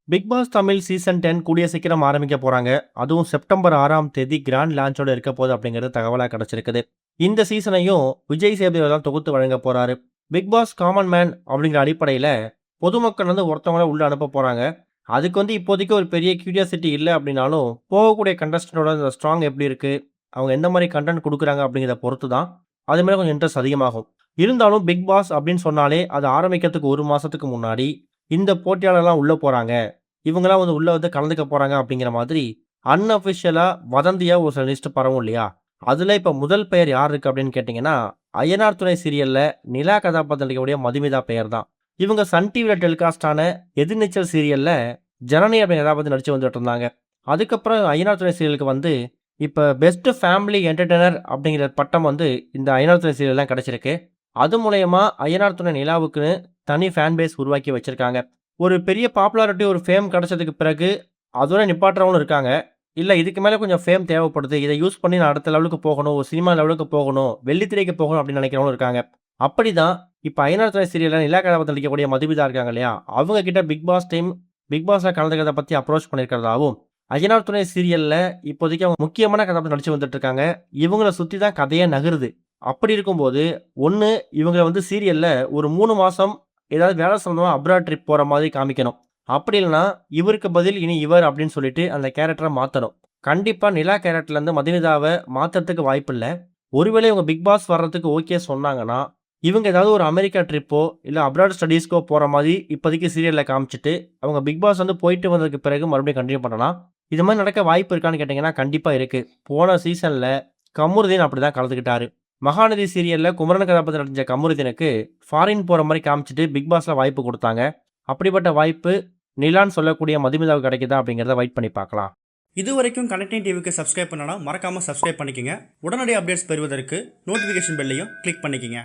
Big pass Tamil season 10 கூடிய சீக்கிரம் ஆரம்பிக்க போறாங்க. அதுவும் செப்டம்பர் 6ஆம் தேதி கிராண்ட் லான்ச்சோட இருக்க போகுது அப்படிங்கிறது தகவலா கிடைச்சிருக்குது. இந்த சீசனையும் விஜய் சேதுபதி தான் தொகுத்து வழங்க போறாரு. பிக் பாஸ் காமன் மேன் அப்படிங்கிற அடிப்படையில பொதுமக்கள் வந்து ஒருத்தவங்கள உள்ள அனுப்ப போறாங்க. அதுக்கு வந்து இப்போதைக்கு ஒரு பெரிய கியூரியாசிட்டி இல்ல அப்படின்னாலும், போகக்கூடிய கண்டஸ்டன்டோட ஸ்ட்ராங் எப்படி இருக்கு? அவங்க எந்த மாரி கன்டென்ட் குடுக்குறாங்க அப்படிங்கிறத பொறுத்து தான், அது மேல கொஞ்சம் இன்ட்ரெஸ்ட் அதிகமாகும். இருந்தாலும் பிக் பாஸ் அப்படின்னு சொன்னாலே, அது ஆரம்பிக்கிறதுக்கு 1 மாசத்துக்கு முன்னாடி, இந்த போட்டியாளர்லாம் உள்ள போறாங்க. இவங்கலாம் வந்து உள்ள வந்து கலந்துக்க போறாங்க அப்படிங்கிற மாதிரி, அன்அஃபிஷியலா வதந்தியா ஒரு சில லிஸ்ட் பரவும் இல்லையா? அதுல இப்ப முதல் பெயர் யார் இருக்கு அப்படின்னு கேட்டீங்கன்னா, அய்யனார் துணை சீரியல்ல நிலா கதாபாத்திரம் நடிக்கக்கூடிய மதுமிதா பெயர் தான். இவங்க சன் டிவில டெலிகாஸ்ட் ஆன எதிர்நீச்சல் சீரியல்ல ஜனனி அப்படிங்கிற கதாபாத்திரம் நடிச்சு வந்துட்டு இருந்தாங்க. அதுக்கப்புறம் அய்யனார் துணை சீரியலுக்கு வந்து, இப்ப பெஸ்ட் ஃபேமிலி என்டர்டெய்னர் அப்படிங்கிற பட்டம் வந்து இந்த அய்யனார் துணை சீரியல் தான் கிடைச்சிருக்கு. அது மூலியமா அய்யனார் துணை நிலாவுக்குன்னு தனி ஃபேன் பேஸ் உருவாக்கி வச்சிருக்காங்க. ஒரு பெரிய பாப்புலாரிட்டி, ஒரு ஃபேம் கிடைச்சதுக்கு பிறகு, அதோட நிப்பாட்டுறவங்களும் இருக்காங்க. இல்ல இதுக்கு மேல கொஞ்சம் ஃபேம் தேவைப்படுது. இத யூஸ் பண்ணி நான் அடுத்த லெவலுக்கு போகணும். ஒரு சினிமா லெவலுக்கு போகணும். வெள்ளித்திரைக்கு போகணும் அப்படின்னு நினைக்கிறவங்களும் இருக்காங்க. அப்படிதான் இப்ப ஐயனார் துணை சீரியல்ல நிலா கதாபாத்திரம் நடிக்கக்கூடிய மதுமிதா இருக்காங்க இல்லையா? அவங்க கிட்ட பிக் பாஸ் டீம் பிக் பாஸ்ல கலந்துக்கிறத பத்தி அப்ரோச் பண்ணியிருக்கிறதாவும், அய்யனார் துணை சீரியல்ல இப்போதைக்கு அவங்க முக்கியமான கதாபாத்திரம் நடிச்சு வந்துட்டு இருக்காங்க. இவங்கள சுத்தி தான் கதையே நகருது. அப்படி இருக்கும்போது, ஒண்ணு இவங்கள வந்து சீரியல்ல ஒரு 3 மாசம் ஏதாவது வேலை சம்மந்தமா அப்ராட் ட்ரிப் போற மாதிரி காமிக்கணும். அப்படி இல்லன்னா, இவருக்கு பதில் இனி இவர் அப்படின்னு சொல்லிட்டு அந்த கேரக்டர மாத்தணும். கண்டிப்பா நிலா கேரக்டர்லருந்து மதுமிதாவ மாத்துறதுக்கு வாய்ப்பில்ல. ஒருவேளை இவங்க பிக் பாஸ் வர்றதுக்கு ஓகே சொன்னாங்கன்னா, இவங்க ஏதாவது ஒரு அமெரிக்கா ட்ரிப்போ, இல்ல அப்ராட் ஸ்டடீஸ்க்கோ போற மாரி இப்போதைக்கு சீரியல்ல காமிச்சுட்டு, அவங்க பிக் பாஸ் வந்து போயிட்டு வந்ததுக்கு பிறகு மறுபடியும் கன்டின்யூ பண்ணலாம். இது மாரி நடக்க வாய்ப்பு இருக்கான்னு கேட்டீங்கன்னா, கண்டிப்பா இருக்கு. போன சீசன்ல கமருதீன் அப்படிதான் கலந்துக்கிட்டாரு. மகாநதி சீரியல்ல குமரன் கதாபாத்திரம் நடிச்ச கமருதீனுக்கு ஃபாரின் போற மாரி காமிச்சுட்டு பிக் பாஸ்ல வாய்ப்பு குடுத்தாங்க. அப்படிப்பட்ட வாய்ப்பு நிலான்னு சொல்லக்கூடிய மதுமிதாவுக்கு கிடைக்குதா அப்படிங்கிறத வெயிட் பண்ணி பார்க்கலாம். இதுவரைக்கும் கனெக்டிங் டிவிக்கு சப்ஸ்கிரைப் பண்ணனா மறக்காம சப்ஸ்கிரைப் பண்ணிக்கங்க. உடனடி அப்டேட்ஸ் பெறுவதற்கு நோட்டிஃபிகேஷன் பெல்லையும் கிளிக் பண்ணிக்கங்க.